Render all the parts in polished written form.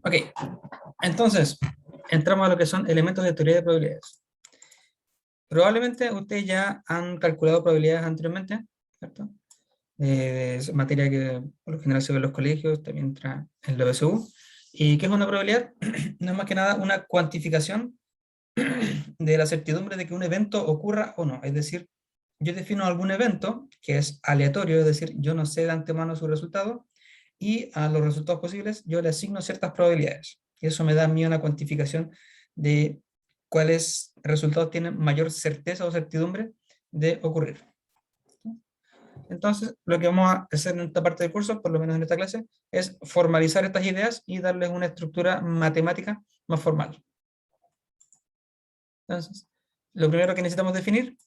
Ok, entonces, entramos a lo que son elementos de teoría de probabilidades. Probablemente ustedes ya han calculado probabilidades anteriormente, ¿cierto? Es materia que por lo general se ve en los colegios, también entra en la BSU. ¿Y qué es una probabilidad? No es más que nada una cuantificación de la certidumbre de que un evento ocurra o no. Es decir, yo defino algún evento que es aleatorio, es decir, yo no sé de antemano su resultado, y a los resultados posibles yo le asigno ciertas probabilidades. Y eso me da a mí una cuantificación de cuáles resultados tienen mayor certeza o certidumbre de ocurrir. Entonces, lo que vamos a hacer en esta parte del curso, por lo menos en esta clase, es formalizar estas ideas y darles una estructura matemática más formal. Entonces, lo primero que necesitamos definir,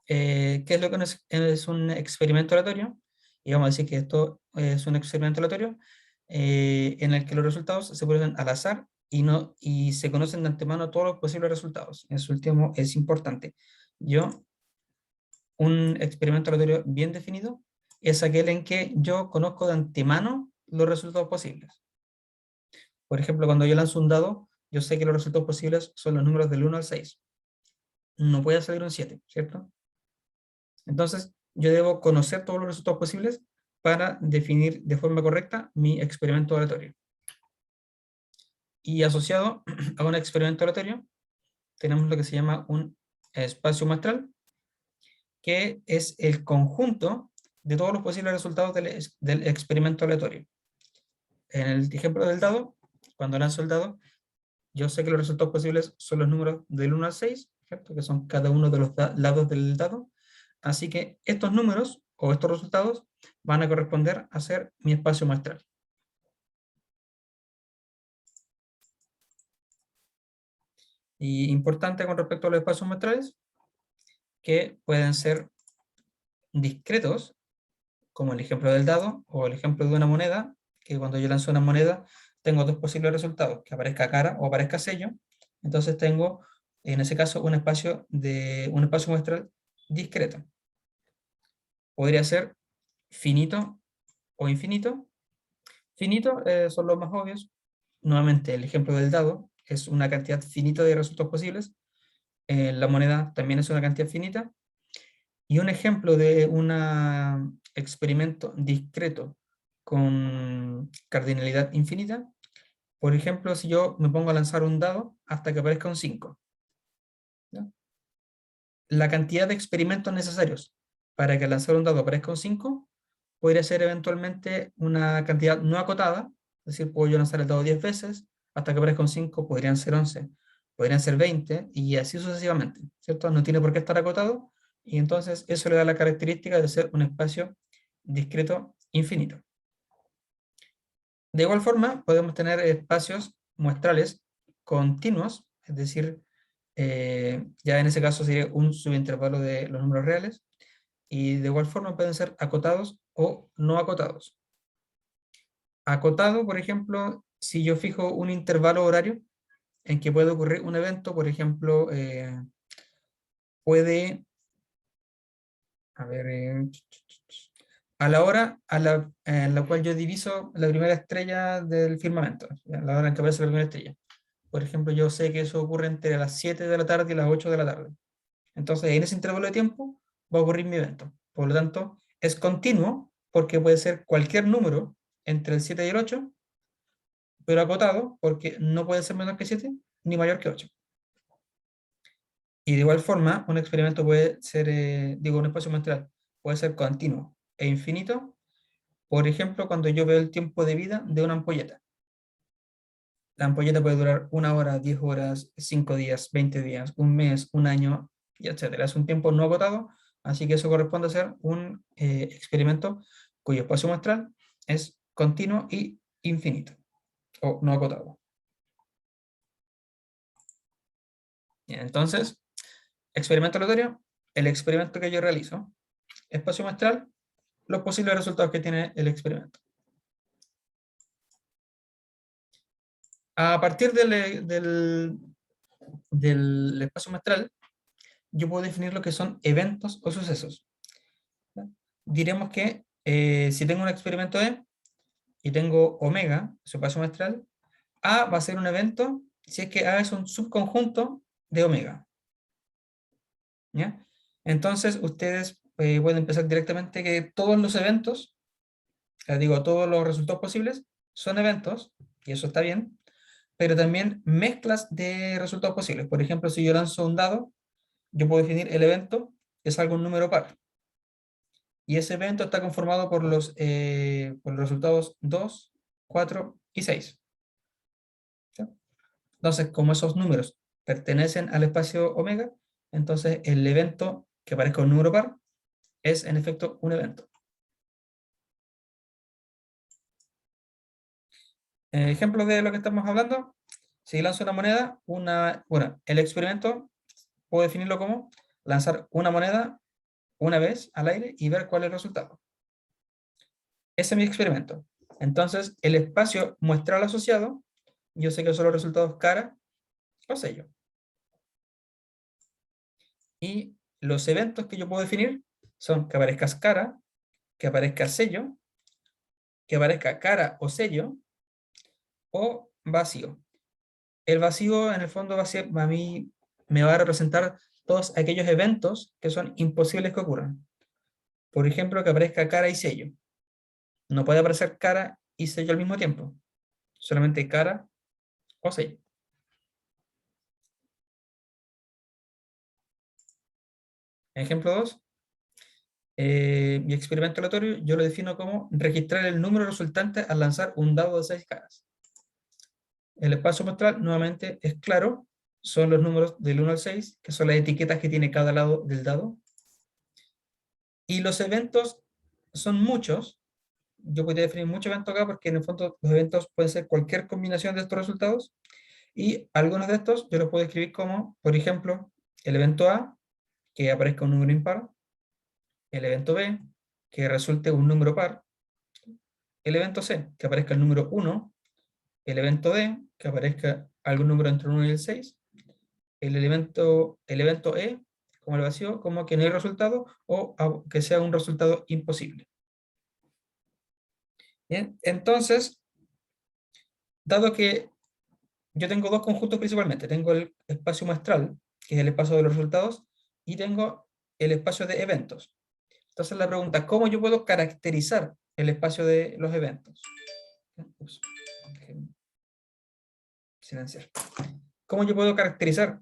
qué es lo que es un experimento aleatorio, y vamos a decir que esto es un experimento aleatorio en el que los resultados se producen al azar y se conocen de antemano todos los posibles resultados. Eso último es importante. Un experimento aleatorio bien definido es aquel en que yo conozco de antemano los resultados posibles. Por ejemplo, cuando yo lanzo un dado, yo sé que los resultados posibles son los números del 1 al 6. No puede salir un 7, ¿cierto? Entonces, yo debo conocer todos los resultados posibles para definir de forma correcta mi experimento aleatorio. Y asociado a un experimento aleatorio, tenemos lo que se llama un espacio muestral, que es el conjunto de todos los posibles resultados del experimento aleatorio. En el ejemplo del dado, cuando lanzo el dado, yo sé que los resultados posibles son los números del 1 al 6, ¿cierto? Que son cada uno de los lados del dado. Así que estos números o estos resultados van a corresponder a ser mi espacio muestral. Y importante con respecto a los espacios muestrales, que pueden ser discretos, como el ejemplo del dado o el ejemplo de una moneda, que cuando yo lanzo una moneda tengo dos posibles resultados, que aparezca cara o aparezca sello. Entonces tengo, en ese caso, un espacio muestral discreto. Podría ser finito o infinito. Finito son los más obvios. Nuevamente, el ejemplo del dado es una cantidad finita de resultados posibles. La moneda también es una cantidad finita. Y un ejemplo de un experimento discreto con cardinalidad infinita, por ejemplo, si yo me pongo a lanzar un dado hasta que aparezca un 5, ¿ya? La cantidad de experimentos necesarios para que al lanzar un dado aparezca un 5 podría ser eventualmente una cantidad no acotada, es decir, puedo yo lanzar el dado 10 veces hasta que aparezca un 5, podrían ser 11, podrían ser 20 y así sucesivamente, ¿cierto? No tiene por qué estar acotado y entonces eso le da la característica de ser un espacio discreto infinito. De igual forma, podemos tener espacios muestrales continuos, es decir, ya en ese caso sería un subintervalo de los números reales, y de igual forma pueden ser acotados o no acotados. Acotado, por ejemplo, si yo fijo un intervalo horario en que puede ocurrir un evento, por ejemplo, puede, a ver, a la hora en la cual yo diviso la primera estrella del firmamento, a la hora en que aparece la primera estrella. Por ejemplo, yo sé que eso ocurre entre las 7 de la tarde y las 8 de la tarde. Entonces, en ese intervalo de tiempo va a ocurrir mi evento. Por lo tanto, es continuo porque puede ser cualquier número entre el 7 y el 8, pero acotado porque no puede ser menor que 7 ni mayor que 8. Y de igual forma, un experimento puede ser, un espacio muestral puede ser continuo e infinito. Por ejemplo, cuando yo veo el tiempo de vida de una ampolleta. La ampolleta puede durar 1 hora, 10 horas, 5 días, 20 días, un mes, un año, y etcétera. Es un tiempo no agotado, así que eso corresponde a ser un experimento cuyo espacio muestral es continuo y infinito, o no agotado. Bien, entonces, experimento aleatorio, el experimento que yo realizo, espacio muestral, los posibles resultados que tiene el experimento. A partir del espacio muestral, yo puedo definir lo que son eventos o sucesos. ¿Ya? Diremos que si tengo un experimento E y tengo omega, su espacio muestral, A va a ser un evento si es que A es un subconjunto de omega. ¿Ya? Entonces, ustedes pueden pensar directamente que todos los eventos, digo, todos los resultados posibles son eventos, y eso está bien, pero también mezclas de resultados posibles. Por ejemplo, si yo lanzo un dado, yo puedo definir el evento que salga un número par. Y ese evento está conformado por los resultados 2, 4 y 6. ¿Sí? Entonces, como esos números pertenecen al espacio omega, entonces el evento que aparezca un número par es en efecto un evento. Ejemplo de lo que estamos hablando, si lanzo una moneda, bueno, el experimento puedo definirlo como lanzar una moneda una vez al aire y ver cuál es el resultado. Ese es mi experimento. Entonces, el espacio muestral asociado, yo sé que son los resultados cara o sello. Y los eventos que yo puedo definir son que aparezca cara, que aparezca sello, que aparezca cara o sello, o vacío. El vacío, en el fondo, a mí me va a representar todos aquellos eventos que son imposibles que ocurran. Por ejemplo, que aparezca cara y sello. No puede aparecer cara y sello al mismo tiempo. Solamente cara o sello. Ejemplo 2. Mi experimento aleatorio yo lo defino como registrar el número resultante al lanzar un dado de 6 caras. El espacio muestral, nuevamente, es claro. Son los números del 1 al 6, que son las etiquetas que tiene cada lado del dado. Y los eventos son muchos. Yo podría definir muchos eventos acá porque en el fondo los eventos pueden ser cualquier combinación de estos resultados. Y algunos de estos yo los puedo escribir como, por ejemplo, el evento A, que aparezca un número impar. El evento B, que resulte un número par. El evento C, que aparezca el número 1. El evento D, que aparezca algún número entre el 1 y el 6. El evento E, como el vacío, como que no hay resultado o que sea un resultado imposible. Bien, entonces, dado que yo tengo dos conjuntos principalmente, tengo el espacio muestral, que es el espacio de los resultados, y tengo el espacio de eventos. Entonces la pregunta, ¿cómo yo puedo caracterizar el espacio de los eventos? Ups, silenciar. ¿Cómo yo puedo caracterizar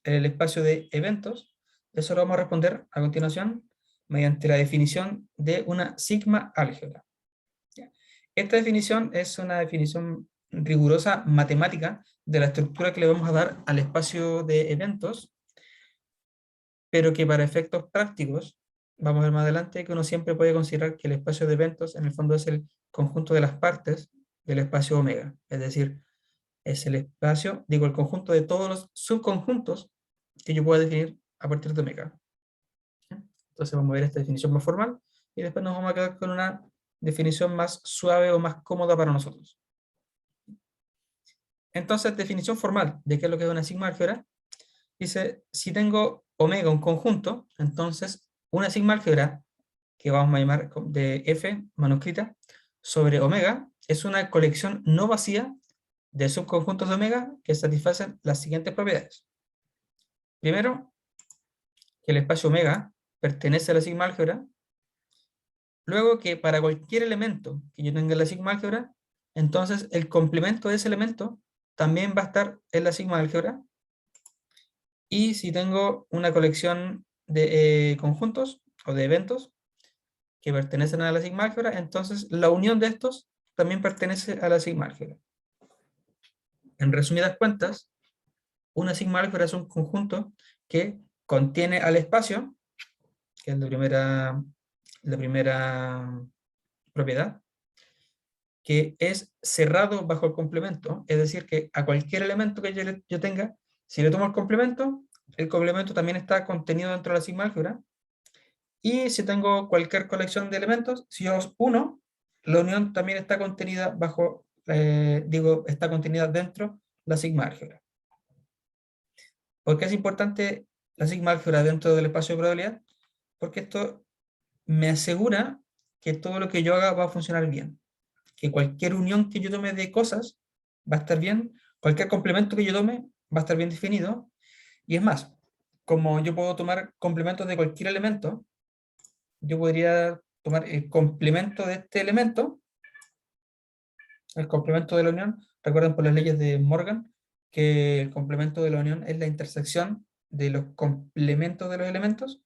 el espacio de eventos? Eso lo vamos a responder a continuación mediante la definición de una sigma álgebra. Esta definición es una definición rigurosa matemática de la estructura que le vamos a dar al espacio de eventos, pero que para efectos prácticos, vamos a ver más adelante, que uno siempre puede considerar que el espacio de eventos en el fondo es el conjunto de las partes del espacio omega, es decir, es el espacio, digo, el conjunto de todos los subconjuntos que yo pueda definir a partir de omega. Entonces vamos a ver esta definición más formal y después nos vamos a quedar con una definición más suave o más cómoda para nosotros. Entonces, definición formal de qué es lo que es una sigma álgebra, dice, si tengo omega un conjunto, entonces una sigma álgebra, que vamos a llamar de F manuscrita, sobre omega, es una colección no vacía de subconjuntos de omega que satisfacen las siguientes propiedades. Primero, que el espacio omega pertenece a la sigma álgebra. Luego, que para cualquier elemento que yo tenga en la sigma álgebra, entonces el complemento de ese elemento también va a estar en la sigma álgebra. Y si tengo una colección de conjuntos o de eventos que pertenecen a la sigma álgebra, entonces la unión de estos también pertenece a la sigma álgebra. En resumidas cuentas, una sigma álgebra es un conjunto que contiene al espacio, que es la primera propiedad, que es cerrado bajo el complemento, es decir, que a cualquier elemento que yo tenga, si le tomo el complemento también está contenido dentro de la sigma álgebra, y si tengo cualquier colección de elementos, si yo los uno, la unión también está contenida está contenida dentro de la sigma álgebra. ¿Por qué es importante la sigma álgebra dentro del espacio de probabilidad? Porque esto me asegura que todo lo que yo haga va a funcionar bien. Que cualquier unión que yo tome de cosas va a estar bien, cualquier complemento que yo tome va a estar bien definido, y es más, como yo puedo tomar complementos de cualquier elemento, yo podría tomar el complemento de este elemento, el complemento de la unión. Recuerden por las leyes de Morgan que el complemento de la unión es la intersección de los complementos de los elementos.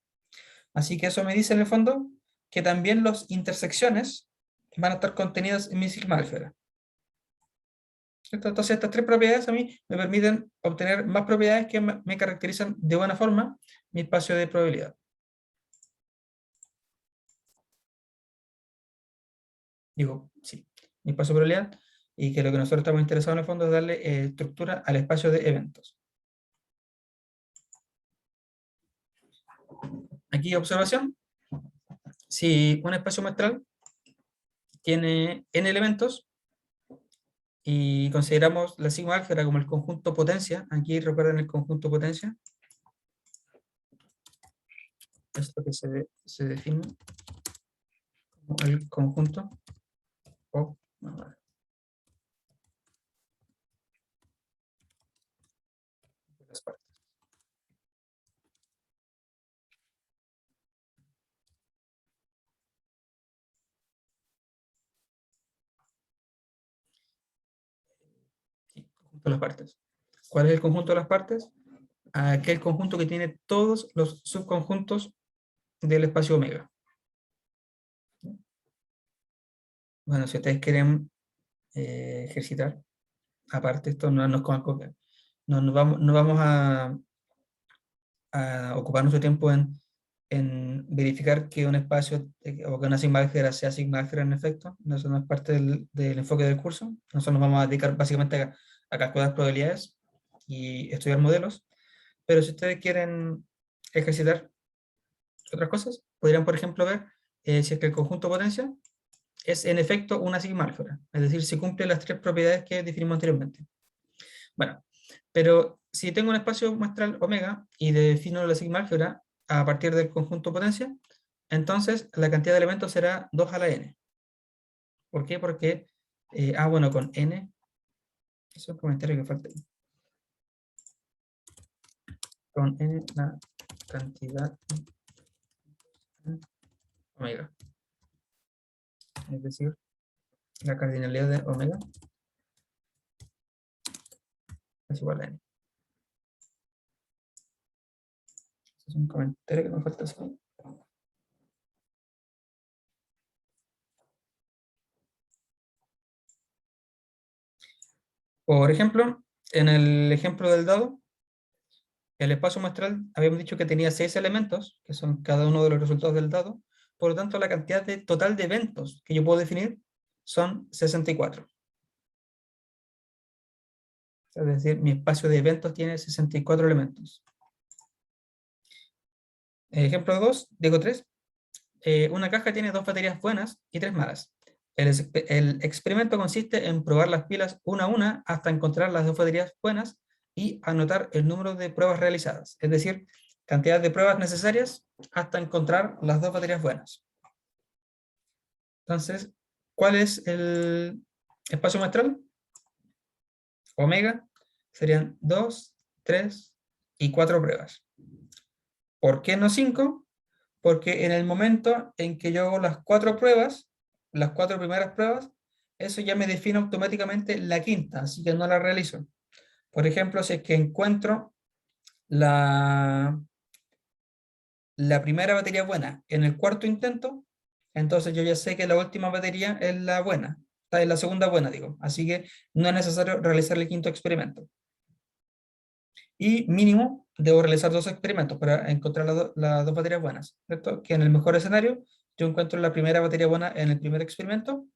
Así que eso me dice en el fondo que también las intersecciones van a estar contenidas en mi sigma álgebra. Entonces estas tres propiedades a mí me permiten obtener más propiedades que me caracterizan de buena forma mi espacio de probabilidad. Digo, sí, mi espacio de probabilidad, y que lo que nosotros estamos interesados en el fondo es darle estructura al espacio de eventos. Aquí observación, si un espacio muestral tiene n elementos y consideramos la sigma álgebra como el conjunto potencia, aquí recuerden el conjunto potencia, esto que se define como el conjunto o las partes. Sí, conjunto de las partes. ¿Cuál es el conjunto de las partes? Aquel conjunto que tiene todos los subconjuntos del espacio omega. Bueno, si ustedes quieren ejercitar, aparte esto no nos no vamos a ocupar nuestro tiempo en verificar que un espacio o que una sigma álgebra sea sigma álgebra en efecto. Eso no es parte del enfoque del curso. Nosotros nos vamos a dedicar básicamente a calcular probabilidades y estudiar modelos. Pero si ustedes quieren ejercitar otras cosas, podrían, por ejemplo, ver si es que el conjunto potencia es en efecto una sigma álgebra, es decir, si cumple las tres propiedades que definimos anteriormente. Bueno, pero si tengo un espacio muestral omega y defino la sigma álgebra a partir del conjunto potencia, entonces la cantidad de elementos será 2 a la n. ¿Por qué? Porque, bueno, con n, eso es un comentario que falta ahí. Con n la cantidad omega. Es decir, la cardinalidad de omega es igual a n. Ese es un comentario que me falta hacer. Por ejemplo, en el ejemplo del dado, el espacio muestral habíamos dicho que tenía 6 elementos, que son cada uno de los resultados del dado. Por lo tanto, la cantidad total de eventos que yo puedo definir son 64. Es decir, mi espacio de eventos tiene 64 elementos. Ejemplo 2, digo 3. Una caja tiene 2 baterías buenas y 3 malas. El experimento consiste en probar las pilas una a una hasta encontrar las 2 baterías buenas y anotar el número de pruebas realizadas, es decir, cantidad de pruebas necesarias hasta encontrar las 2 baterías buenas. Entonces, ¿cuál es el espacio muestral? Omega serían 2, 3 y 4 pruebas. ¿Por qué no 5? Porque en el momento en que yo hago las 4 pruebas, las 4 primeras pruebas, eso ya me define automáticamente la quinta, así que no la realizo. Por ejemplo, si es que encuentro la, la primera batería buena en el cuarto intento, entonces yo ya sé que la última batería es la buena, es la segunda buena, digo. Así que no es necesario realizar el quinto experimento. Y mínimo debo realizar 2 experimentos para encontrar las 2 baterías buenas, ¿cierto? Que en el mejor escenario yo encuentro la primera batería buena en el primer experimento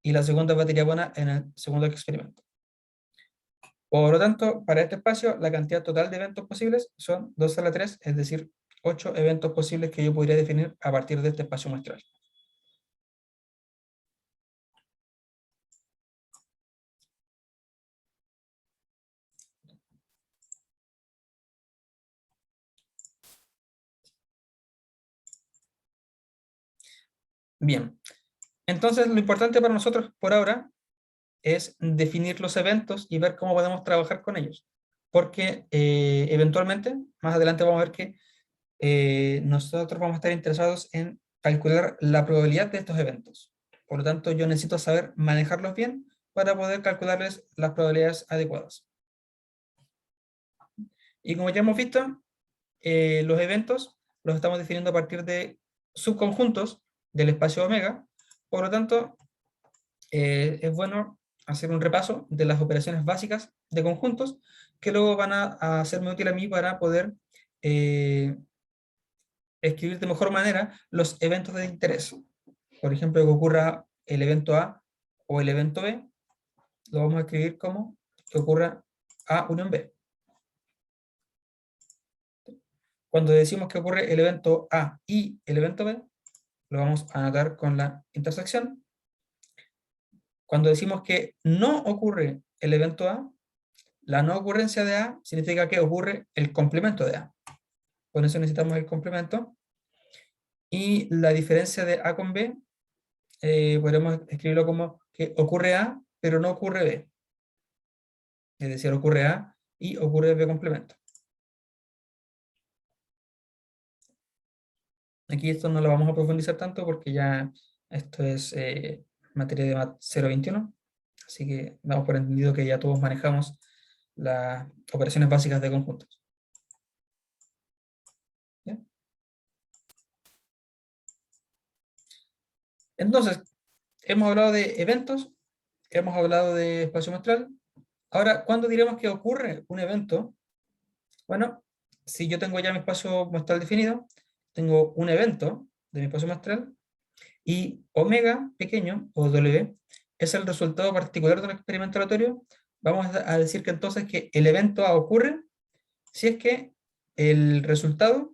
y la segunda batería buena en el segundo experimento. Por lo tanto, para este espacio, la cantidad total de eventos posibles son 2 a la 3, es decir, 8 eventos posibles que yo podría definir a partir de este espacio muestral. Bien, entonces lo importante para nosotros por ahora es definir los eventos y ver cómo podemos trabajar con ellos. Porque eventualmente, más adelante vamos a ver que nosotros vamos a estar interesados en calcular la probabilidad de estos eventos. Por lo tanto, yo necesito saber manejarlos bien para poder calcularles las probabilidades adecuadas. Y como ya hemos visto, los eventos los estamos definiendo a partir de subconjuntos del espacio omega. Por lo tanto, es bueno hacer un repaso de las operaciones básicas de conjuntos que luego van a hacerme útil a mí para poder escribir de mejor manera los eventos de interés. Por ejemplo, que ocurra el evento A o el evento B, lo vamos a escribir como que ocurra A unión B. Cuando decimos que ocurre el evento A y el evento B, lo vamos a anotar con la intersección. Cuando decimos que no ocurre el evento A, la no ocurrencia de A significa que ocurre el complemento de A. Por eso necesitamos el complemento. Y la diferencia de A con B, podemos escribirlo como que ocurre A, pero no ocurre B. Es decir, ocurre A y ocurre B complemento. Aquí esto no lo vamos a profundizar tanto porque ya esto es materia de MAT 021. Así que damos por entendido que ya todos manejamos las operaciones básicas de conjuntos. ¿Bien? Entonces, hemos hablado de eventos, hemos hablado de espacio muestral. Ahora, ¿cuándo diremos que ocurre un evento? Bueno, si yo tengo ya mi espacio muestral definido, tengo un evento de mi espacio muestral y omega pequeño, o W, es el resultado particular de un experimento aleatorio. Vamos a decir que entonces que el evento A ocurre si es que el resultado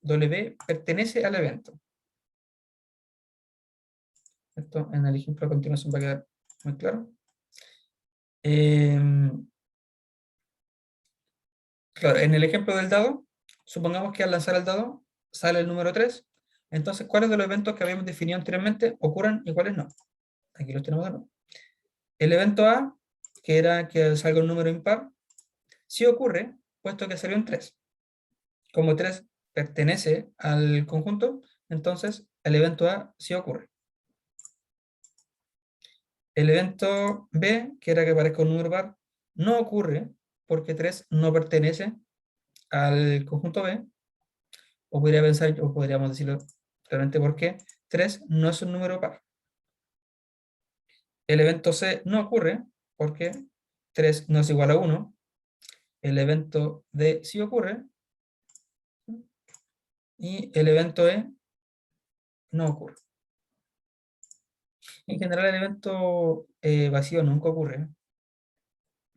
W pertenece al evento. Esto en el ejemplo a continuación va a quedar muy claro. Claro, en el ejemplo del dado, supongamos que al lanzar el dado sale el número 3. Entonces, ¿cuáles de los eventos que habíamos definido anteriormente ocurren y cuáles no? Aquí los tenemos de nuevo. El evento A, que era que salga un número impar, sí ocurre, puesto que salió un 3. Como 3 pertenece al conjunto, entonces el evento A sí ocurre. El evento B, que era que aparezca un número par, no ocurre porque 3 no pertenece al conjunto B, o podría pensar, o podríamos decirlo realmente porque 3 no es un número par. El evento C no ocurre porque 3 no es igual a 1. El evento D sí ocurre. Y el evento E no ocurre. En general el evento vacío nunca ocurre,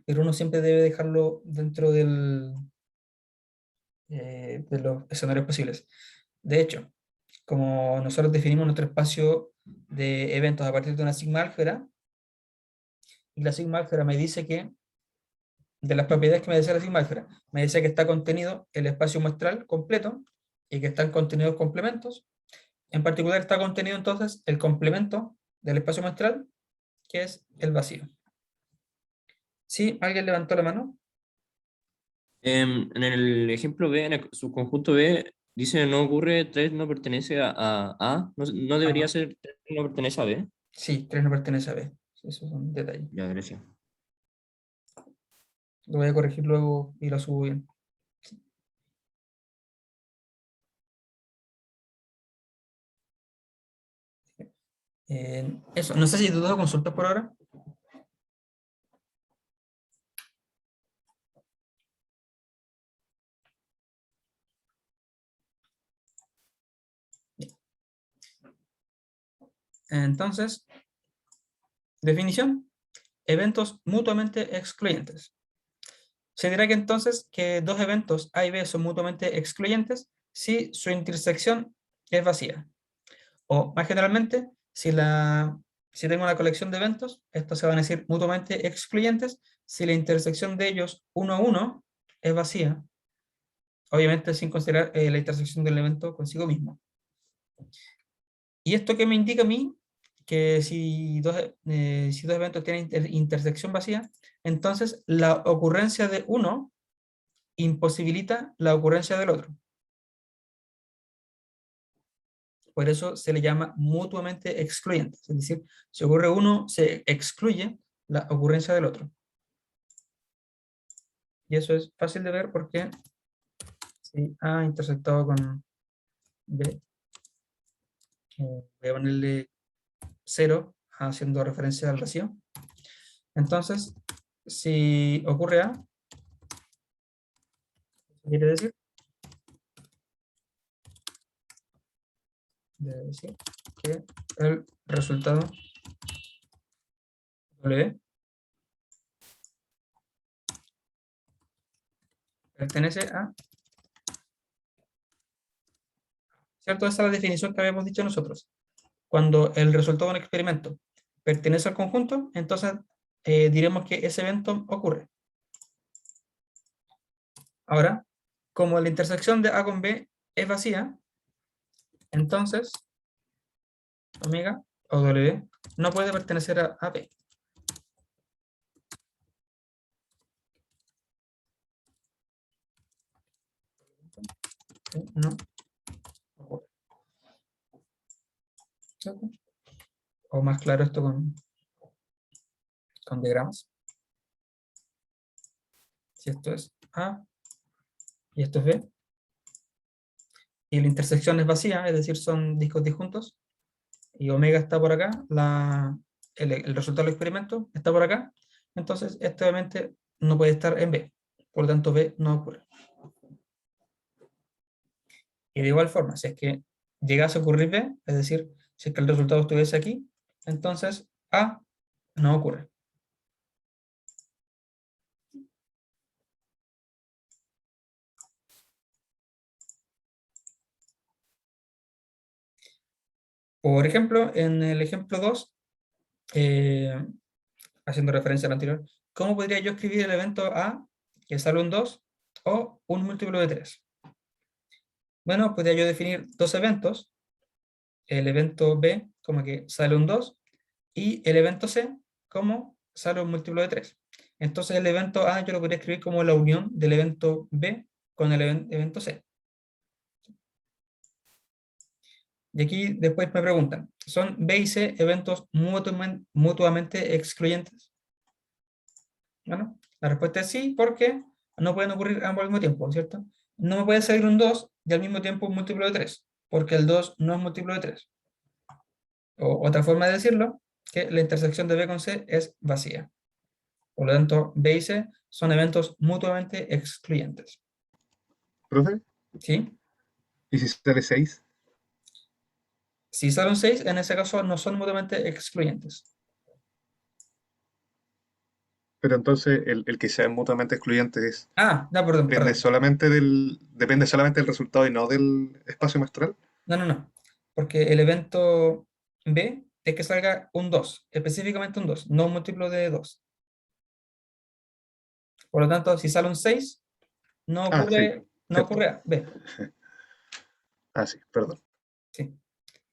pero uno siempre debe dejarlo dentro de los escenarios posibles. De hecho, como nosotros definimos nuestro espacio de eventos a partir de una sigma álgebra, y la sigma álgebra me dice que, de las propiedades que me decía la sigma álgebra, me decía que está contenido el espacio muestral completo y que están contenidos complementos. En particular está contenido entonces el complemento del espacio muestral, que es el vacío. ¿Sí? ¿Alguien levantó la mano? En el ejemplo B, en el subconjunto B, dice no ocurre, 3 no pertenece a. No, no debería Ah, ser 3 no pertenece a B. sí, 3 no pertenece a B. Sí, eso es un detalle. Ya, gracias. Lo voy a corregir luego y lo subo bien. Eso, no sé si tú das consultas por ahora. Entonces, definición, eventos mutuamente excluyentes. Se dirá que entonces que dos eventos A y B son mutuamente excluyentes si su intersección es vacía. O más generalmente, si tengo una colección de eventos, estos se van a decir mutuamente excluyentes si la intersección de ellos uno a uno es vacía, obviamente sin considerar la intersección del evento consigo mismo. ¿Y esto qué me indica a mí? que si dos eventos tienen intersección vacía, entonces la ocurrencia de uno imposibilita la ocurrencia del otro. Por eso se le llama mutuamente excluyente. Es decir, si ocurre uno, se excluye la ocurrencia del otro. Y eso es fácil de ver porque si A intersectado con B, voy a ponerle 0 haciendo referencia al vacío. Entonces, si ocurre A, quiere decir, debe decir que el resultado W pertenece a, ¿cierto? Esa es la definición que habíamos dicho nosotros. Cuando el resultado de un experimento pertenece al conjunto, entonces diremos que ese evento ocurre. Ahora, como la intersección de A con B es vacía, entonces omega o W no puede pertenecer a B. No ocurre. ¿Cierto? O más claro esto con diagramas. Si esto es A y esto es B, y la intersección es vacía, es decir, son discos disjuntos, y omega está por acá, el resultado del experimento está por acá, entonces esto obviamente no puede estar en B, por lo tanto B no ocurre. Y de igual forma, si es que llegase a ocurrir B, es decir, si es que el resultado estuviese aquí, entonces A no ocurre. Por ejemplo, en el ejemplo 2, haciendo referencia al anterior, ¿cómo podría yo escribir el evento A, que sale un 2, o un múltiplo de 3? Bueno, podría yo definir dos eventos, el evento B como que sale un 2, y el evento C como sale un múltiplo de 3. Entonces el evento A yo lo podría escribir como la unión del evento B con el evento C. Y aquí después me preguntan, ¿son B y C eventos mutuamente excluyentes? Bueno, la respuesta es sí, porque no pueden ocurrir ambos al mismo tiempo, ¿cierto? No me puede salir un 2 y al mismo tiempo un múltiplo de 3, porque el 2 no es múltiplo de 3. O otra forma de decirlo, que la intersección de B con C es vacía. Por lo tanto, B y C son eventos mutuamente excluyentes. ¿Profe? ¿Sí? ¿Y si sale 6? Si sale un 6, en ese caso no son mutuamente excluyentes. Pero entonces el que sea mutuamente excluyente es, Ah, no, perdón, perdón. depende solamente del resultado y no del espacio muestral. No, no, no. Porque el evento B es que salga un 2, específicamente un 2, no un múltiplo de 2. Por lo tanto, si sale un 6, no Ah, sí, ocurre, no cierto. ocurre B. Ah, sí, perdón. Sí.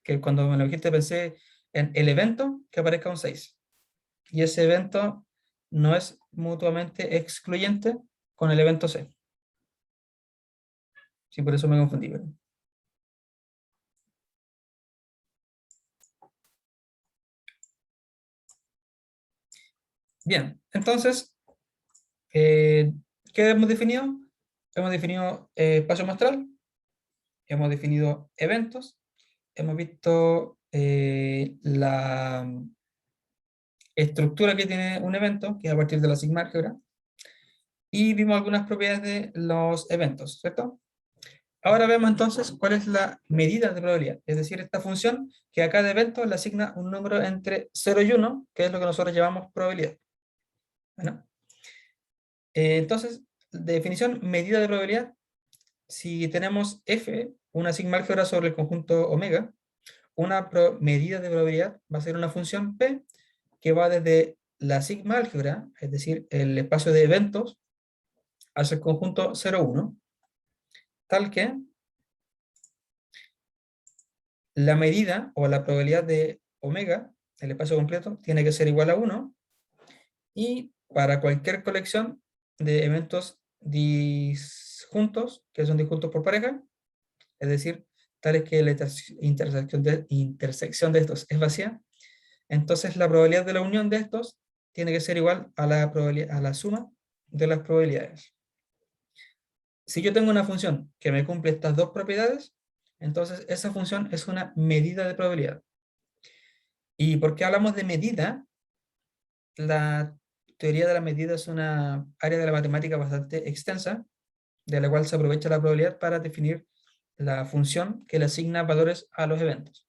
Que cuando me lo dijiste pensé en el evento que aparezca un 6. Y ese evento no es mutuamente excluyente con el evento C. Sí, por eso me confundí. ¿Verdad? Bien, entonces, ¿qué hemos definido? Hemos definido espacio muestral, hemos definido eventos, hemos visto la estructura que tiene un evento, que es a partir de la sigma álgebra, y vimos algunas propiedades de los eventos, ¿cierto? Ahora vemos entonces cuál es la medida de probabilidad, es decir, esta función que a cada evento le asigna un número entre 0 y 1, que es lo que nosotros llamamos probabilidad. Bueno, entonces, definición, medida de probabilidad, si tenemos f, una sigma álgebra sobre el conjunto omega, una medida de probabilidad va a ser una función p que va desde la sigma álgebra, es decir, el espacio de eventos, hacia el conjunto 0, 1, tal que la medida o la probabilidad de omega el espacio completo, tiene que ser igual a 1, y para cualquier colección de eventos disjuntos, que son disjuntos por pareja, es decir, tales que la intersección de estos es vacía, entonces la probabilidad de la unión de estos tiene que ser igual a la suma de las probabilidades. Si yo tengo una función que me cumple estas dos propiedades, entonces esa función es una medida de probabilidad. ¿Y por qué hablamos de medida? La teoría de la medida es una área de la matemática bastante extensa, de la cual se aprovecha la probabilidad para definir la función que le asigna valores a los eventos.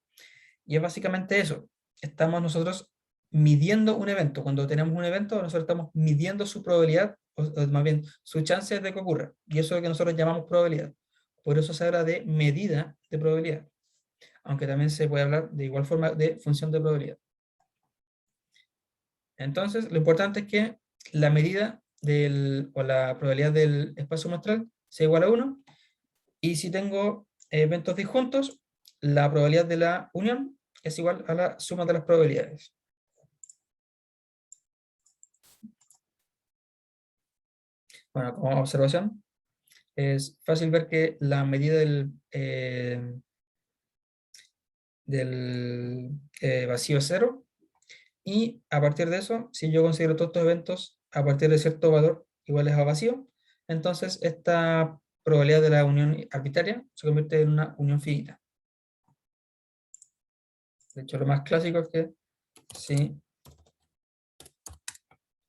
Y es básicamente eso. Estamos nosotros midiendo un evento. Cuando tenemos un evento, nosotros estamos midiendo su probabilidad, o más bien su chance de que ocurra. Y eso es lo que nosotros llamamos probabilidad. Por eso se habla de medida de probabilidad. Aunque también se puede hablar de igual forma de función de probabilidad. Entonces, lo importante es que la medida o la probabilidad del espacio muestral sea igual a 1. Y si tengo eventos disjuntos, la probabilidad de la unión es igual a la suma de las probabilidades. Bueno, como observación, es fácil ver que la medida del vacío es 0, y a partir de eso, si yo considero todos estos eventos a partir de cierto valor iguales a vacío, entonces esta probabilidad de la unión arbitraria se convierte en una unión finita. De hecho, lo más clásico es que si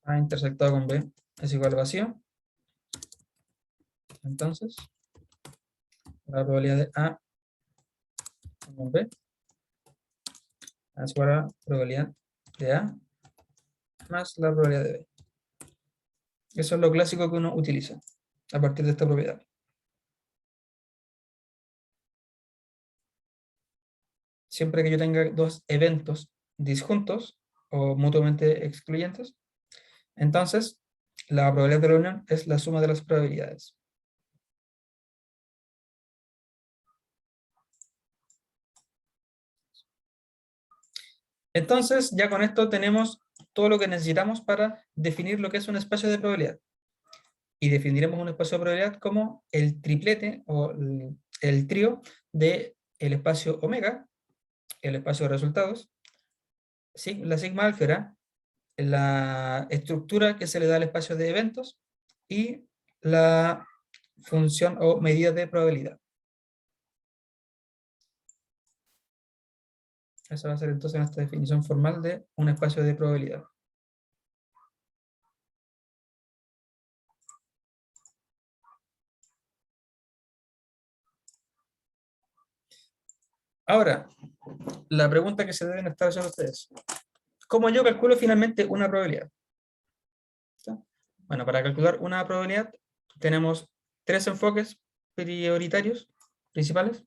A intersectado con B es igual a vacío, entonces la probabilidad de A con B es igual a la probabilidad de A más la probabilidad de B. Eso es lo clásico que uno utiliza a partir de esta propiedad. Siempre que yo tenga dos eventos disjuntos o mutuamente excluyentes, entonces la probabilidad de la unión es la suma de las probabilidades. Entonces, ya con esto tenemos todo lo que necesitamos para definir lo que es un espacio de probabilidad. Y definiremos un espacio de probabilidad como el triplete o el trío de el espacio omega, el espacio de resultados, la sigma álgebra, la estructura que se le da al espacio de eventos y la función o medida de probabilidad. Esa va a ser entonces nuestra definición formal de un espacio de probabilidad. Ahora, la pregunta que se deben estar haciendo ustedes: ¿cómo yo calculo finalmente una probabilidad? Bueno, para calcular una probabilidad tenemos tres enfoques prioritarios principales.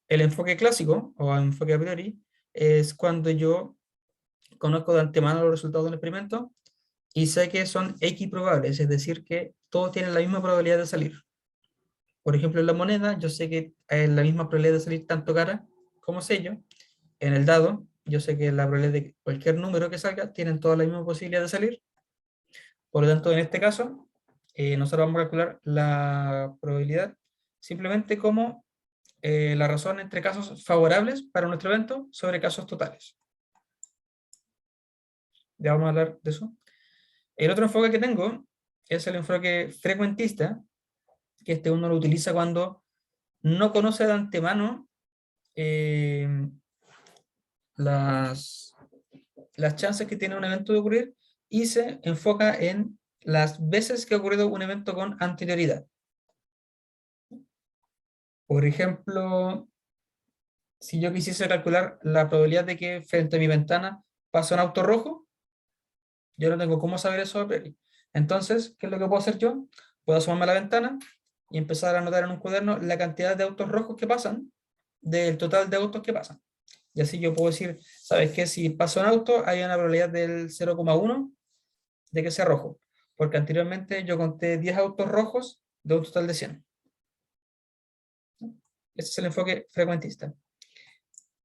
El enfoque clásico o enfoque a priori es cuando yo conozco de antemano los resultados del experimento y sé que son equiprobables, es decir, que todos tienen la misma probabilidad de salir. Por ejemplo, en la moneda yo sé que hay la misma probabilidad de salir tanto cara como sello. En el dado yo sé que la probabilidad de que cualquier número que salga tienen toda la misma posibilidad de salir. Por lo tanto, en este caso, nosotros vamos a calcular la probabilidad simplemente como la razón entre casos favorables para nuestro evento sobre casos totales. Ya vamos a hablar de eso. El otro enfoque que tengo es el enfoque frecuentista, que uno lo utiliza cuando no conoce de antemano las chances que tiene un evento de ocurrir y se enfoca en las veces que ha ocurrido un evento con anterioridad. Por ejemplo, si yo quisiese calcular la probabilidad de que frente a mi ventana pase un auto rojo, yo no tengo cómo saber eso a priori. Entonces, ¿qué es lo que puedo hacer yo? Puedo asomarme a la ventana y empezar a anotar en un cuaderno la cantidad de autos rojos que pasan del total de autos que pasan. Y así yo puedo decir, ¿sabes qué? Si pasa un auto, hay una probabilidad del 0,1 de que sea rojo. Porque anteriormente yo conté 10 autos rojos de un total de 100. Ese es el enfoque frecuentista.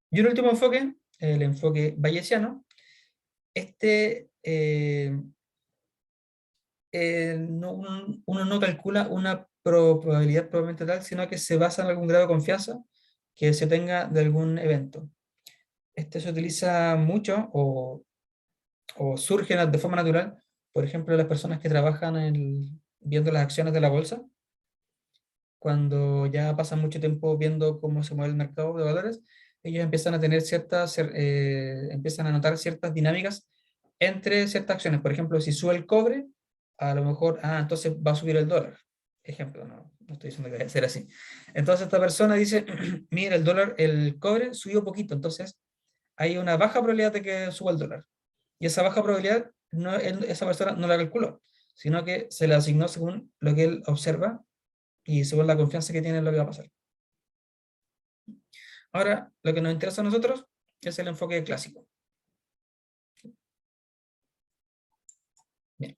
Y un último enfoque, el enfoque bayesiano, uno no calcula una probabilidad probablemente tal, sino que se basa en algún grado de confianza que se tenga de algún evento. Este se utiliza mucho o surge de forma natural, por ejemplo, las personas que trabajan viendo las acciones de la bolsa, cuando ya pasan mucho tiempo viendo cómo se mueve el mercado de valores, ellos empiezan a tener empiezan a notar ciertas dinámicas entre ciertas acciones. Por ejemplo, si sube el cobre, a lo mejor, entonces va a subir el dólar. Ejemplo, no estoy diciendo que vaya a ser así. Entonces esta persona dice, mira, el cobre subió poquito, entonces hay una baja probabilidad de que suba el dólar. Y esa baja probabilidad, esa persona no la calculó, sino que se la asignó según lo que él observa y según la confianza que tiene en lo que va a pasar. Ahora, lo que nos interesa a nosotros es el enfoque clásico. Bien.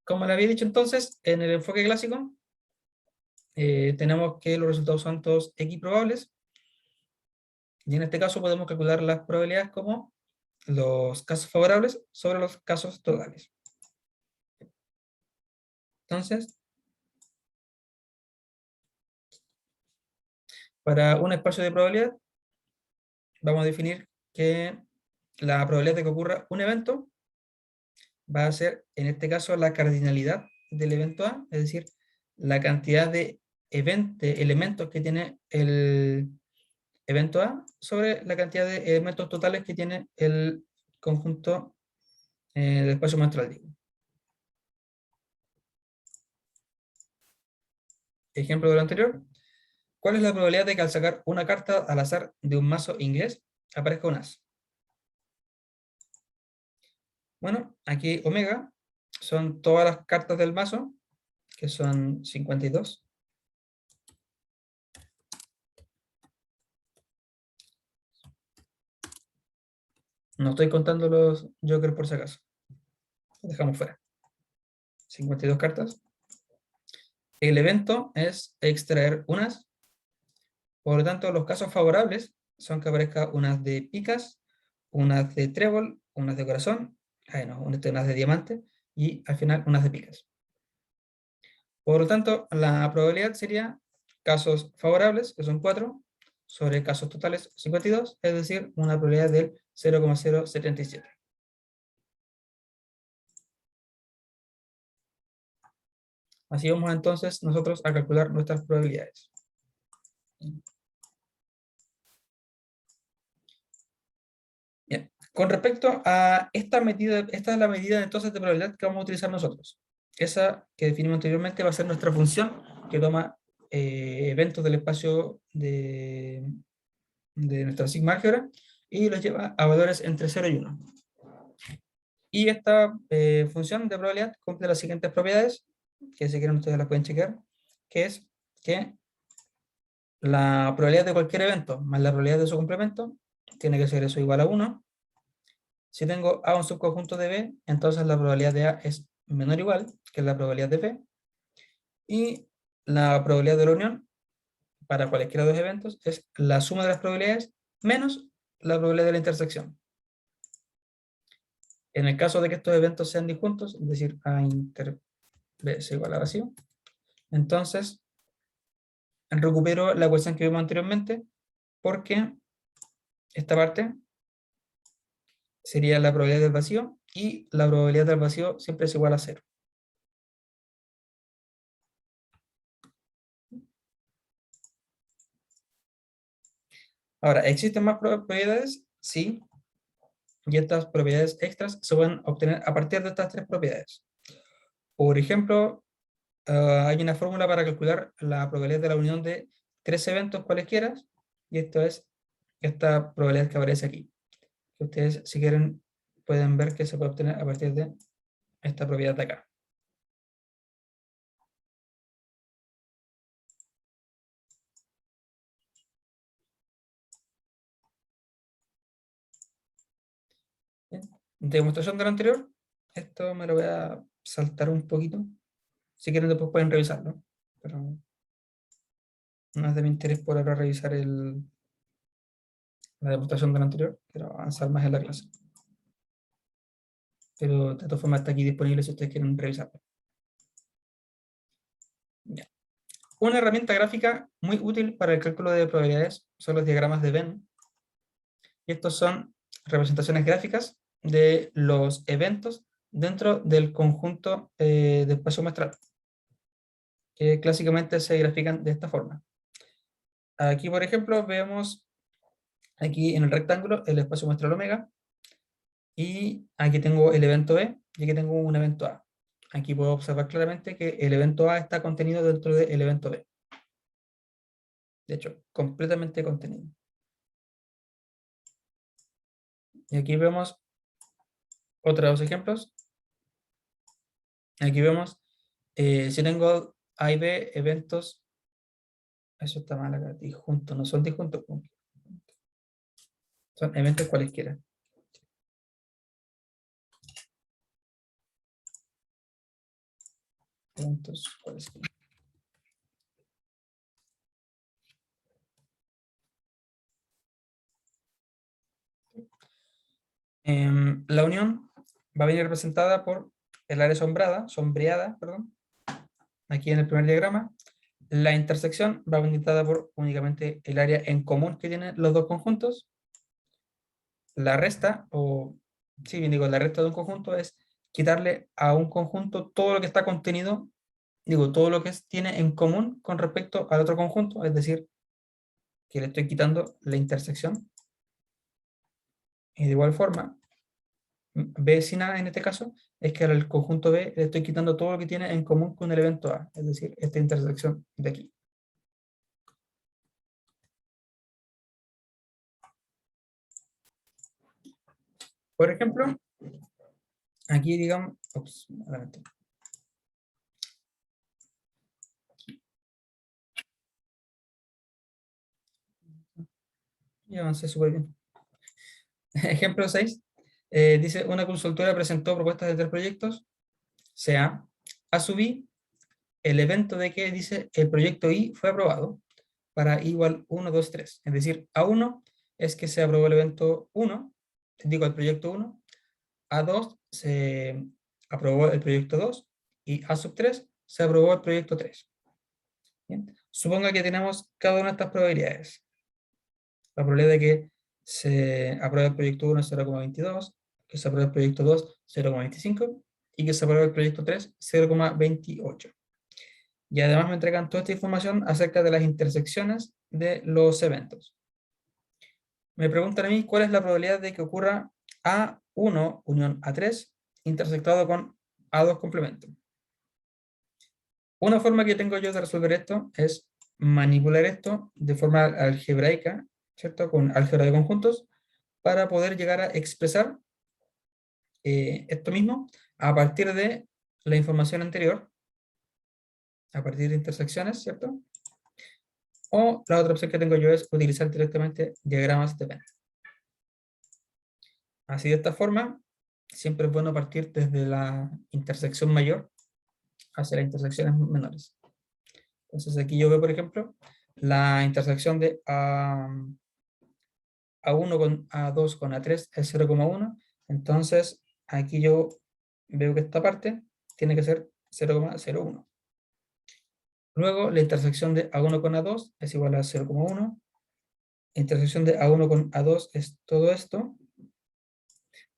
Como le había dicho entonces, en el enfoque clásico tenemos que los resultados son todos equiprobables, y en este caso podemos calcular las probabilidades como los casos favorables sobre los casos totales. Entonces, para un espacio de probabilidad, vamos a definir que la probabilidad de que ocurra un evento va a ser, en este caso, la cardinalidad del evento A, es decir, la cantidad de elementos que tiene el evento A sobre la cantidad de elementos totales que tiene el conjunto del espacio muestral, digo. Ejemplo de lo anterior, ¿cuál es la probabilidad de que al sacar una carta al azar de un mazo inglés aparezca un as? Bueno, aquí omega son todas las cartas del mazo, que son 52. No estoy contando los Joker por si acaso. Los dejamos fuera. 52 cartas. El evento es extraer unas. Por lo tanto, los casos favorables son que aparezca unas de picas, unas de trébol, unas de corazón, unas de diamante y al final unas de picas. Por lo tanto, la probabilidad sería casos favorables, que son 4, sobre casos totales 52, es decir, una probabilidad del 0,077. Así vamos entonces nosotros a calcular nuestras probabilidades. Bien. Con respecto a esta medida, esta es la medida entonces de probabilidad que vamos a utilizar nosotros. Esa que definimos anteriormente va a ser nuestra función que toma eventos del espacio de nuestra sigma álgebra y los lleva a valores entre 0 y 1. Y esta función de probabilidad cumple las siguientes propiedades, que si quieren ustedes las pueden chequear, que es que la probabilidad de cualquier evento más la probabilidad de su complemento tiene que ser eso igual a 1. Si tengo A un subconjunto de B, entonces la probabilidad de A es menor o igual que la probabilidad de B. Y la probabilidad de la unión para cualquiera de los eventos es la suma de las probabilidades menos la probabilidad de la intersección. En el caso de que estos eventos sean disjuntos, es decir, A inter B es igual a vacío, entonces recupero la ecuación que vimos anteriormente, porque esta parte sería la probabilidad del vacío y la probabilidad del vacío siempre es igual a 0. Ahora, ¿existen más propiedades? Sí, y estas propiedades extras se pueden obtener a partir de estas tres propiedades. Por ejemplo, hay una fórmula para calcular la probabilidad de la unión de tres eventos cualesquiera, y esto es esta probabilidad que aparece aquí. Que ustedes, si quieren, pueden ver que se puede obtener a partir de esta propiedad de acá. Bien. Demostración de lo anterior. Esto me lo voy a saltar un poquito. Si quieren, después pueden revisarlo. Pero no es de mi interés por ahora revisar la demostración de lo anterior. Quiero avanzar más en la clase. pero de todas formas está aquí disponible si ustedes quieren revisarlo. Ya. Una herramienta gráfica muy útil para el cálculo de probabilidades son los diagramas de Venn. Y estos son representaciones gráficas de los eventos dentro del conjunto de espacio muestral, que clásicamente se grafican de esta forma. Aquí, por ejemplo, vemos aquí en el rectángulo el espacio muestral omega, y aquí tengo el evento B, y aquí tengo un evento A. Aquí puedo observar claramente que el evento A está contenido dentro del evento B. De hecho, completamente contenido. Y aquí vemos otros ejemplos. Aquí vemos, si tengo A y B eventos, eso está mal acá, disjuntos, no son disjuntos, son eventos cualesquiera. Eventos cualesquiera. La unión va a venir representada por el área sombreada, perdón, aquí en el primer diagrama. La intersección va venir dada por únicamente el área en común que tienen los dos conjuntos. La resta, o sí, bien digo, la resta de un conjunto es quitarle a un conjunto todo lo que está contenido, digo, todo lo que tiene en común con respecto al otro conjunto, es decir, que le estoy quitando la intersección. Y de igual forma, B sin A en este caso, es que al conjunto B le estoy quitando todo lo que tiene en común con el evento A, es decir, esta intersección de aquí. Por ejemplo, aquí digamos, ups, adelante. Y avancé súper bien. Ejemplo 6. Dice, una consultora presentó propuestas de 3 proyectos, sea A sub I, el evento de que dice el proyecto I fue aprobado para I igual 1, 2, 3. Es decir, A1 es que se aprobó el evento 1, digo el proyecto 1, A2 se aprobó el proyecto 2 y A sub 3 se aprobó el proyecto 3. ¿Bien? Suponga que tenemos cada una de estas probabilidades. La probabilidad de que se apruebe el proyecto 1 es 0,22, que se apruebe el proyecto 2 0,25 y que se apruebe el proyecto 3 0,28. Y además me entregan toda esta información acerca de las intersecciones de los eventos. Me preguntan a mí cuál es la probabilidad de que ocurra A1 unión A3 intersectado con A2 complemento. Una forma que tengo yo de resolver esto es manipular esto de forma algebraica, ¿cierto? Con álgebra de conjuntos, para poder llegar a expresar esto mismo a partir de la información anterior, a partir de intersecciones, ¿cierto? O la otra opción que tengo yo es utilizar directamente diagramas de Venn. Así de esta forma, siempre es bueno partir desde la intersección mayor hacia las intersecciones menores. Entonces aquí yo veo, por ejemplo, la intersección de A1 con A2 con A3 es 0,1. Entonces aquí yo veo que esta parte tiene que ser 0,01. Luego la intersección de A1 con A2 es igual a 0,1. La intersección de A1 con A2 es todo esto.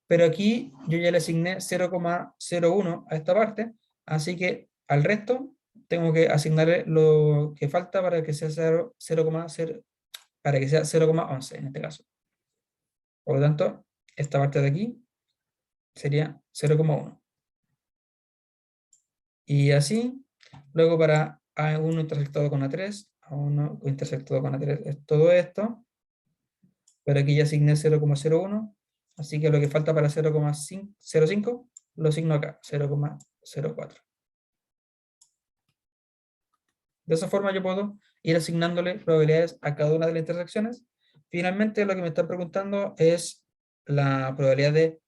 Pero aquí yo ya le asigné 0,01 a esta parte, así que al resto tengo que asignarle lo que falta para que sea 0,0, para que sea 0,11 en este caso. Por lo tanto, esta parte de aquí sería 0,1. Y así, luego para A1 intersectado con A3, A1 intersectado con A3 es todo esto, pero aquí ya asigné 0,01, así que lo que falta para 0,05 lo asigno acá, 0,04. De esa forma yo puedo ir asignándole probabilidades a cada una de las intersecciones. Finalmente lo que me están preguntando es la probabilidad de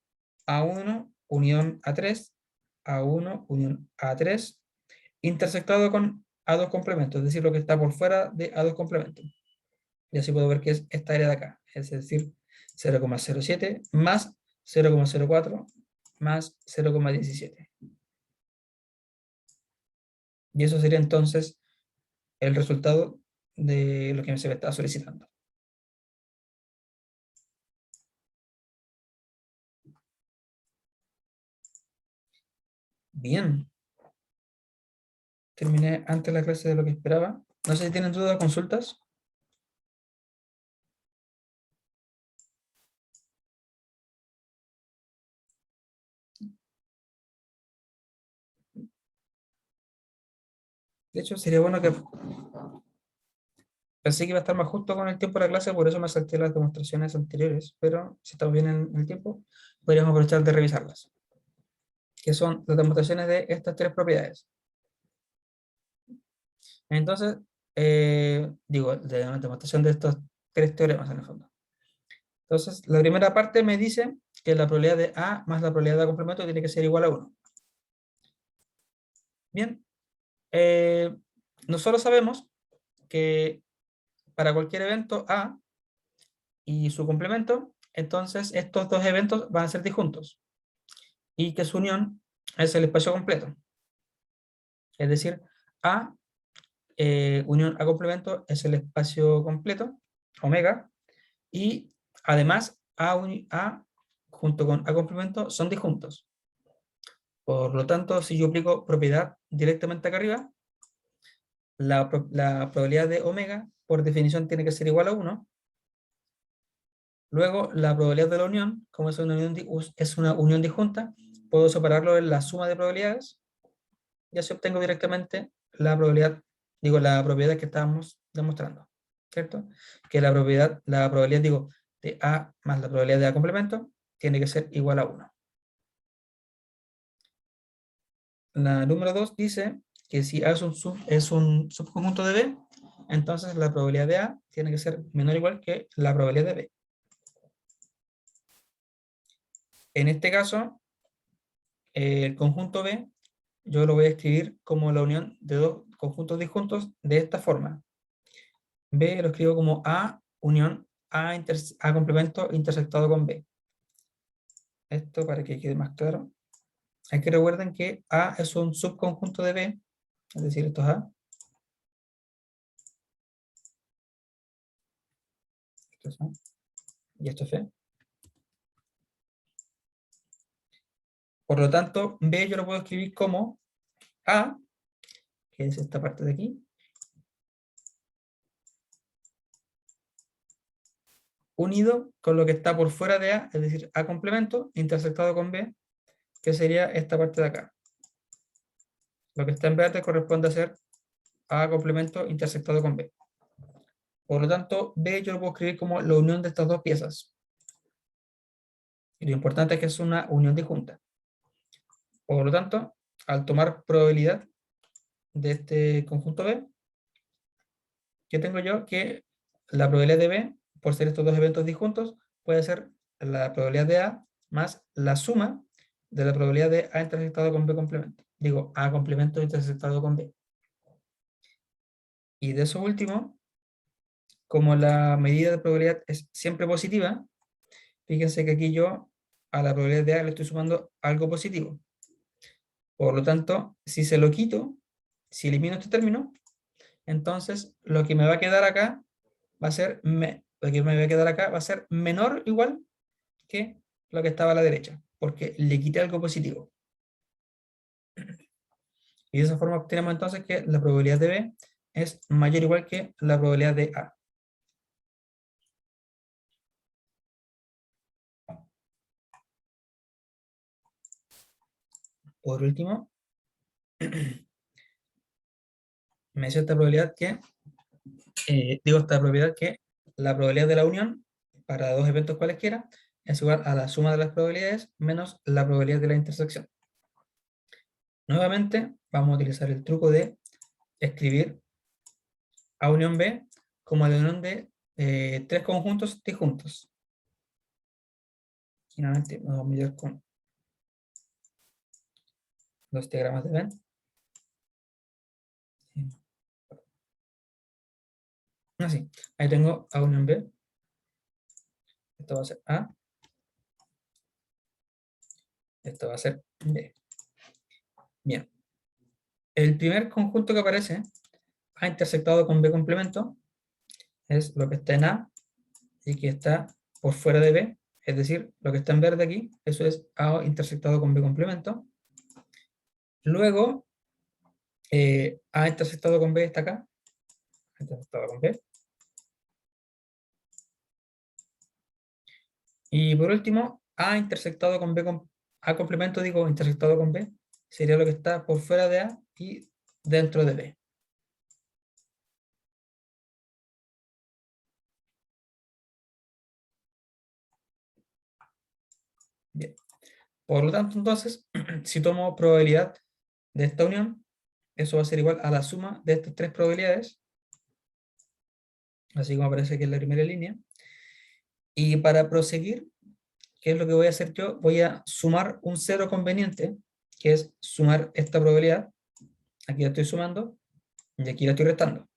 A1 unión A3, A1 unión A3, intersectado con A2 complemento, es decir, lo que está por fuera de A2 complemento. Y así puedo ver que es esta área de acá, es decir, 0,07 más 0,04 más 0,17. Y eso sería entonces el resultado de lo que se me está solicitando. Bien. Terminé antes la clase de lo que esperaba. No sé si tienen dudas o consultas. De hecho, sería bueno que... Pensé que iba a estar más justo con el tiempo de la clase, por eso me salté las demostraciones anteriores, pero si estamos bien en el tiempo, podríamos aprovechar de revisarlas, que son las demostraciones de estas tres propiedades. Entonces, digo, de la demostración de estos tres teoremas en el fondo. Entonces, la primera parte me dice que la probabilidad de A más la probabilidad de complemento tiene que ser igual a 1. Bien, nosotros sabemos que para cualquier evento A y su complemento, entonces estos dos eventos van a ser disjuntos y que su unión es el espacio completo. Es decir, A unión a complemento es el espacio completo, omega, y además A junto con A complemento son disjuntos. Por lo tanto, si yo aplico propiedad directamente acá arriba, la probabilidad de omega, por definición, tiene que ser igual a 1. Luego, la probabilidad de la unión, como es una unión disjunta, puedo separarlo en la suma de probabilidades, y así obtengo directamente la probabilidad, digo, la propiedad que estábamos demostrando, ¿cierto? Que la probabilidad, digo, de A más la probabilidad de A complemento, tiene que ser igual a 1. La número 2 dice que si A es un subconjunto de B, entonces la probabilidad de A tiene que ser menor o igual que la probabilidad de B. En este caso, el conjunto B, yo lo voy a escribir como la unión de dos conjuntos disjuntos de esta forma. B lo escribo como A unión A complemento intersectado con B. Esto para que quede más claro. Hay que recuerden que A es un subconjunto de B, es decir, esto es A. Esto es A. Y esto es B. Por lo tanto, B yo lo puedo escribir como A, que es esta parte de aquí, unido con lo que está por fuera de A, es decir, A complemento, intersectado con B, que sería esta parte de acá. Lo que está en verde corresponde a ser A complemento intersectado con B. Por lo tanto, B yo lo puedo escribir como la unión de estas dos piezas. Y lo importante es que es una unión disjunta. Por lo tanto, al tomar probabilidad de este conjunto B, ¿qué tengo yo? Que la probabilidad de B, por ser estos dos eventos disjuntos, puede ser la probabilidad de A más la suma de la probabilidad de A intersectado con B complemento. Digo, A complemento intersectado con B. Y de eso último, como la medida de probabilidad es siempre positiva, fíjense que aquí yo a la probabilidad de A le estoy sumando algo positivo. Por lo tanto, si se lo quito, si elimino este término, entonces lo que me va a quedar acá va a ser, lo que me va a quedar acá va a ser menor o igual que lo que estaba a la derecha, porque le quité algo positivo. Y de esa forma obtenemos entonces que la probabilidad de B es mayor o igual que la probabilidad de A. Por último, me dice esta probabilidad que, esta propiedad que la probabilidad de la unión para dos eventos cualesquiera es igual a la suma de las probabilidades menos la probabilidad de la intersección. Nuevamente, vamos a utilizar el truco de escribir A unión B como la unión de tres conjuntos disjuntos. Finalmente, vamos a mirar con los diagramas de Venn. Así, ahí tengo A unión B. Esto va a ser A. Esto va a ser B. Bien. El primer conjunto que aparece, A intersectado con B complemento, es lo que está en A y que está por fuera de B, es decir, lo que está en verde aquí, eso es A intersectado con B complemento. Luego, A intersectado con B está acá, intersectado con B. Y por último, A intersectado con B, A complemento, digo, intersectado con B, sería lo que está por fuera de A y dentro de B. Bien. Por lo tanto, entonces, si tomo probabilidad de esta unión, eso va a ser igual a la suma de estas tres probabilidades, así como aparece aquí en la primera línea. Y para proseguir, ¿qué es lo que voy a hacer yo? Voy a sumar un cero conveniente, que es sumar esta probabilidad. Aquí la estoy sumando y aquí la estoy restando.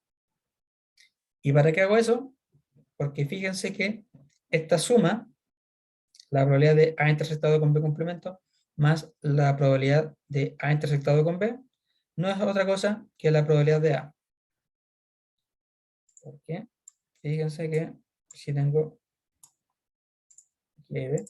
¿Y para qué hago eso? Porque fíjense que esta suma, la probabilidad de A intersectado con B complemento, más la probabilidad de A intersectado con B, no es otra cosa que la probabilidad de A. ¿Por qué? Fíjense que si tengo aquí B,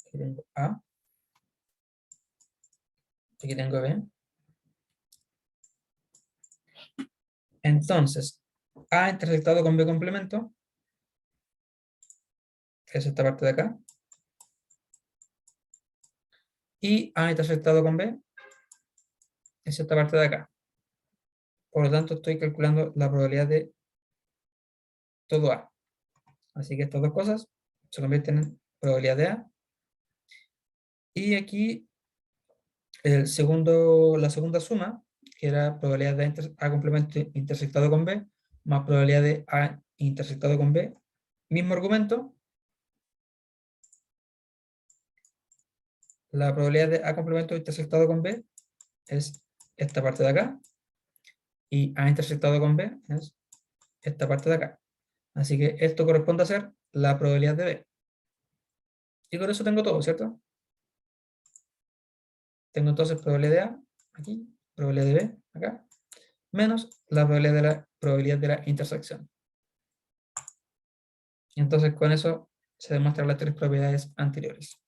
aquí tengo A, aquí tengo B. Entonces, A intersectado con B complemento, que es esta parte de acá, y A intersectado con B, es esta parte de acá. Por lo tanto, estoy calculando la probabilidad de todo A. Así que estas dos cosas se convierten en probabilidad de A. Y aquí la segunda suma, que era probabilidad de A complemento intersectado con B, más probabilidad de A intersectado con B, mismo argumento. La probabilidad de A complemento intersectado con B es esta parte de acá, y A intersectado con B es esta parte de acá. Así que esto corresponde a ser la probabilidad de B. Y con eso tengo todo, ¿cierto? Tengo entonces probabilidad de A aquí, probabilidad de B acá, menos la probabilidad de la intersección. Y entonces con eso se demuestran las tres propiedades anteriores.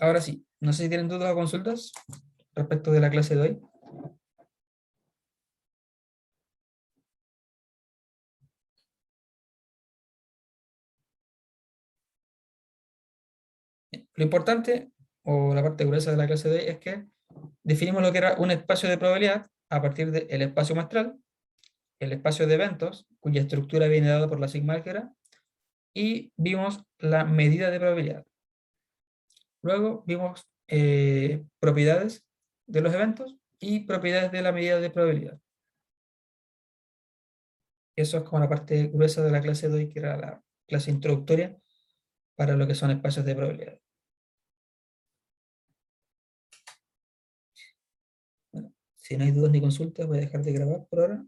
Ahora sí, no sé si tienen dudas o consultas respecto de la clase de hoy. Lo importante, o la parte gruesa de la clase de hoy, es que definimos lo que era un espacio de probabilidad a partir del espacio muestral, el espacio de eventos, cuya estructura viene dada por la sigma álgebra, y vimos la medida de probabilidad. Luego vimos propiedades de los eventos y propiedades de la medida de probabilidad. Eso es como la parte gruesa de la clase de hoy, que era la clase introductoria para lo que son espacios de probabilidad. Bueno, si no hay dudas ni consultas, voy a dejar de grabar por ahora.